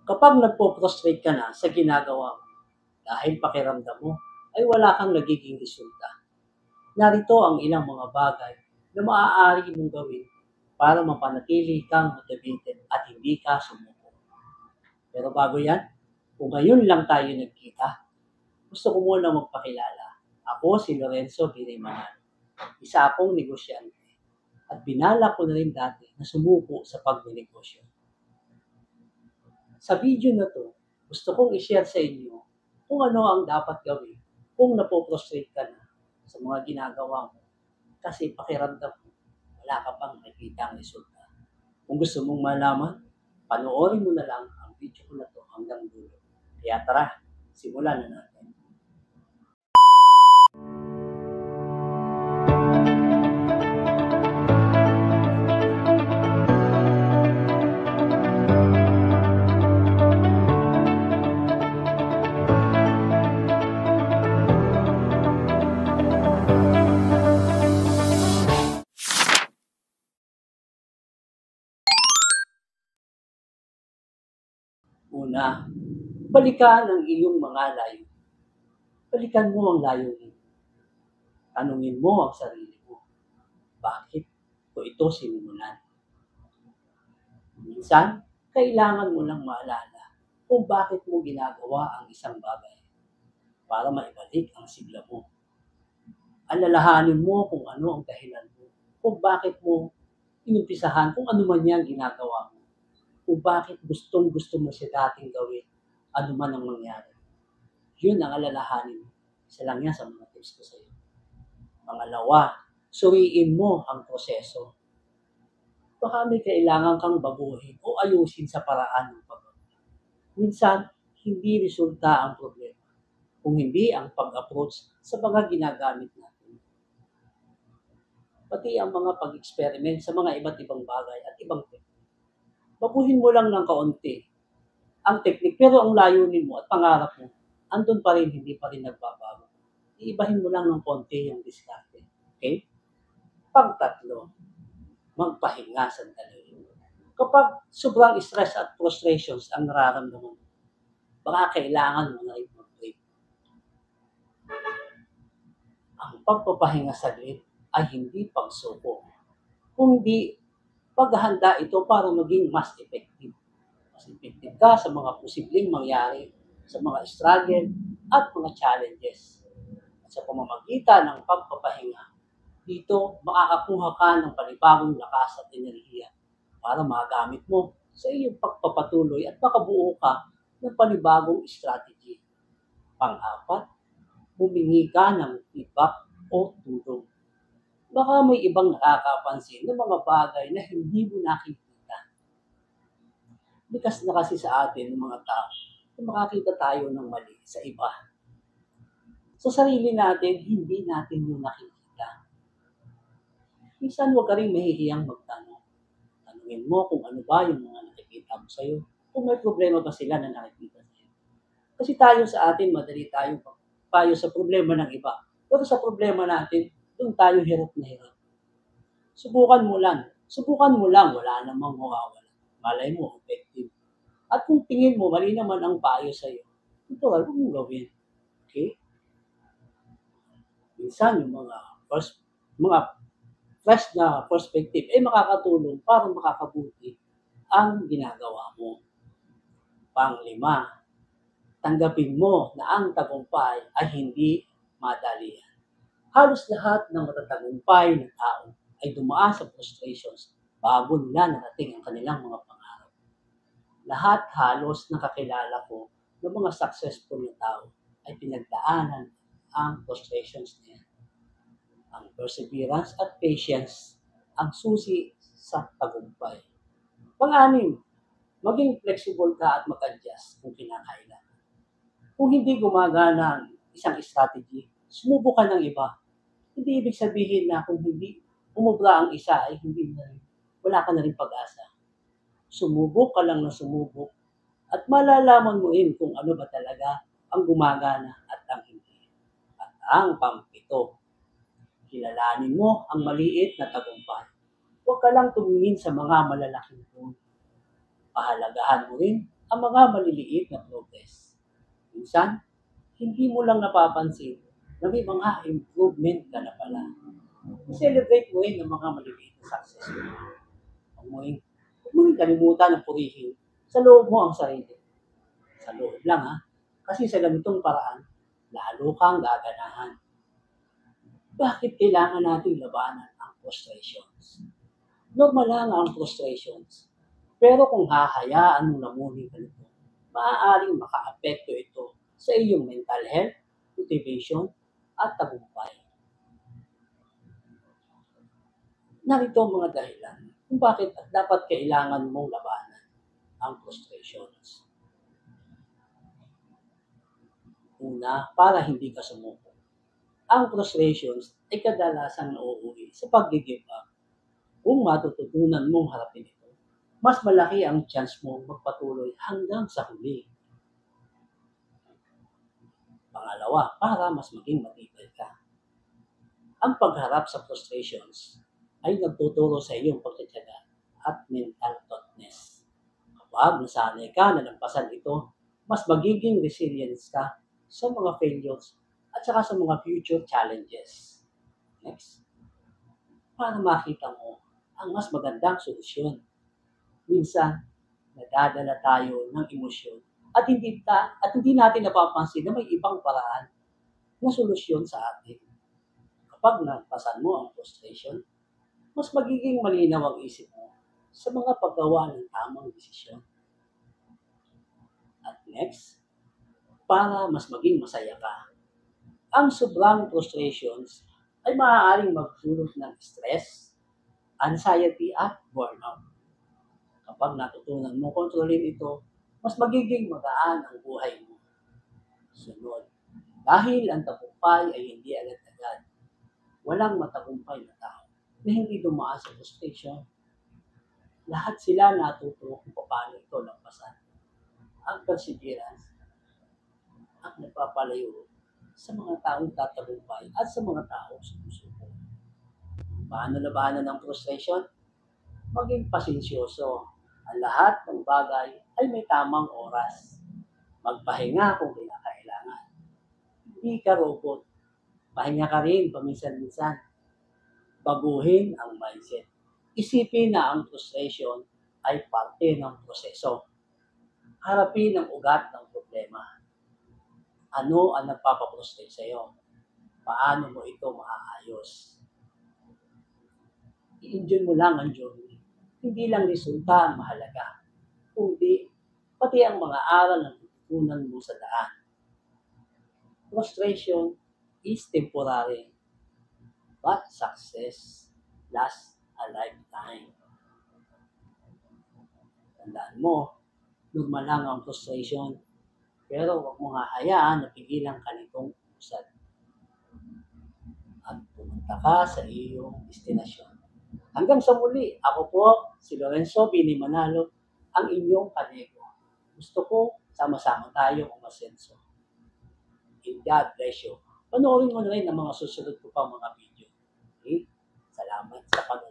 Kapag nagpo-prostrate ka na sa ginagawa mo dahil pakiramdam mo ay wala kang nagiging resulta, narito ang ilang mga bagay na maaari mong gawin para mapanatili kang motivated at hindi ka sumuko. Pero bago yan, kung ngayon lang tayo nagkita, gusto ko muna magpakilala. Ako si Lorenzo Birimanan, isa akong negosyante at binala ko na rin dati na sumuko sa pagnenegosyo. Sa video na to, gusto kong i-share sa inyo kung ano ang dapat gawin kung napoprostrate ka na sa mga ginagawa mo kasi pakiramdam mo wala ka pang nakikita ang resulta. Kung gusto mong malaman, panoorin mo na lang ang video ko na to hanggang dulo. Kaya tara, simulan na natin. Una, balikan ang iyong mga layo. Balikan mo ang layunin. Tanungin mo ang sarili mo. Bakit ko ito sinimulan? Minsan, kailangan mo lang maalala kung bakit mo ginagawa ang isang bagay para maibalik ang sigla mo. Alalahanin mo kung ano ang dahilan mo, kung bakit mo inumpisahan kung ano man yan ginagawa mo, kung bakit gustong-gusto mo siya dating gawin, ano man ang mangyari. Yun ang alalahanin mo. Isa lang yan sa mga tips ko sa iyo. Pangalawa, suriin mo ang proseso. Baka may kailangan kang baguhin o ayusin sa paraan ng paggawa. Minsan, hindi resulta ang problema, kung hindi ang pag-approach sa mga ginagamit natin. Pati ang mga pag-experiment sa mga iba't ibang bagay at ibang technique. Baguhin mo lang ng kaunti ang technique, pero ang layunin mo at pangarap mo, andun pa rin, hindi pa rin nagbabago. Iibahin mo lang ng konti yung diskarte. Okay? Pangtatlo, magpahinga sandali. Kapag sobrang stress at frustrations ang nararamdaman mo, baka kailangan mo na rin mag-break. Ang pagpapahinga saglit ay hindi pagsuko, kundi paghahanda ito para maging mas effective. Mas effective ka sa mga posibleng mangyari, sa mga struggle at mga challenges. At sa pamamagitan ng pagpapahinga, dito makakakuha ka ng panibagong lakas at enerhiya para magamit mo sa iyong pagpapatuloy at makabuo ka ng panibagong strategy. Pang-apat, humingi ka ng feedback o tulong. Baka may ibang nakakapansin ng mga bagay na hindi mo nakikita. Likas na kasi sa atin ng mga tao na makakita tayo ng mali sa iba. Sa sarili natin, hindi natin yung nakikita. Minsan huwag ka rin mahihiyang magtanong. Tanungin mo kung ano ba yung mga nakikita mo sa'yo. Kung may problema ba sila na nakikita sa'yo. Kasi tayo sa atin, madali tayo payo sa problema ng iba. Pero sa problema natin, doon tayo hirap na hirap. Subukan mo lang. Subukan mo lang, wala namang mawawala. Malay mo, effective. At kung tingin mo, mali naman ang payo sa'yo, ito, huwag mong gawin. Okay? Minsan, yung mga fresh na perspective ay makakatulong para makakabuti ang ginagawa mo. Panglima, tanggapin mo na ang tagumpay ay hindi madalian. Halos lahat ng matatagumpay ng tao ay dumaan sa frustrations bago nila narating ang kanilang mga pangarap. Lahat halos ng kakilala ko ng mga successful na tao ay pinagdaanan ang frustrations niya. Ang perseverance at patience ang susi sa tagumpay. Pang-anim, maging flexible ka at mag-adjust kung kinakailangan. Kung hindi gumagana ang isang strategy, sumubok ka ng iba. Hindi ibig sabihin na kung hindi umubra ang isa ay wala ka na rin pag-asa. Sumubok ka lang na sumubok at malalaman mo rin kung ano ba talaga ang gumagana at ang hindi. At ang pampito, kilalanin mo ang maliit na tagumpay. Huwag ka lang tumingin sa mga malalaking goal. Pahalagahan mo rin ang mga maliliit na progress. Minsan, hindi mo lang napapansin na may mga improvement ka na pala. Celebrate mo rin ang mga maliliit na success mo. Huwag mo rin kalimutan na purihin sa loob mo ang sarili. Sa loob lang ha. Kasi sa ganitong paraan, lalo kang gaganahan. Bakit kailangan natin labanan ang frustrations? Normal lang ang frustrations. Pero kung hahayaan mo na muli ka nito, maaaring makaapekto ito sa iyong mental health, motivation, at tagumpay. Narito ang mga dahilan kung bakit at dapat kailangan mong labanan ang frustrations. Una, para hindi ka sumuko. Ang frustrations ay kadalasang nauuwi sa pag-give up. Kung matututunan mong harapin ito, mas malaki ang chance mong magpatuloy hanggang sa huli. Pangalawa, para mas maging matibay ka. Ang pagharap sa frustrations ay nagtuturo sa iyong pagtitiyaga at mental toughness. Kapag nasanay ka na lampasan ito, mas magiging resilient ka sa mga failures at saka sa mga future challenges. Next, para makita mo ang mas magandang solusyon. Minsan, nadadala tayo ng emosyon at hindi natin napapansin na may ibang paraan na solusyon sa atin. Kapag napasan mo ang frustration, mas magiging malinaw ang isip mo sa mga paggawa ng tamang desisyon. At next, para mas maging masaya ka. Ang sobrang frustrations ay maaaring magdulot ng stress, anxiety at burnout. Kapag natutunan mo kontrolin ito, mas magiging magaan ang buhay mo. Sunod, dahil ang tagumpay ay hindi agad-agad, walang matagumpay na tao na hindi dumaan sa frustration. Lahat sila natuto kung paano ito lampasan. Ang perseverance ang nagpapalayo sa mga taong tatagumpay at sa mga taong sumusuko. Paano labanan ng frustration? Maging pasensyoso. Ang lahat ng bagay ay may tamang oras. Magpahinga kung kailangan. Hindi ka robot. Pahinga ka rin paminsan-minsan. Baguhin ang mindset. Isipin na ang frustration ay parte ng proseso. Harapin ang ugat ng problema. Ano ang nagpapafrustrate sa iyo? Paano mo ito maaayos? I-enjoy mo lang ang journey. Hindi lang resulta ang mahalaga, kundi pati ang mga aral na tututunan mo sa daan. Frustration is temporary, but success lasts a lifetime. Tandaan mo, normal lang ang frustration, pero huwag mong hahayaan na pigilan ka nitong usad. At pumunta ka sa iyong destinasyon. Hanggang sa muli, ako po, si Lorenzo Bini Manalo, ang inyong kanego. Gusto ko, sama-sama tayo umasenso. And God bless you. Panoorin mo na rin ang mga susunod ko pang mga video. Okay? Salamat sa panonood.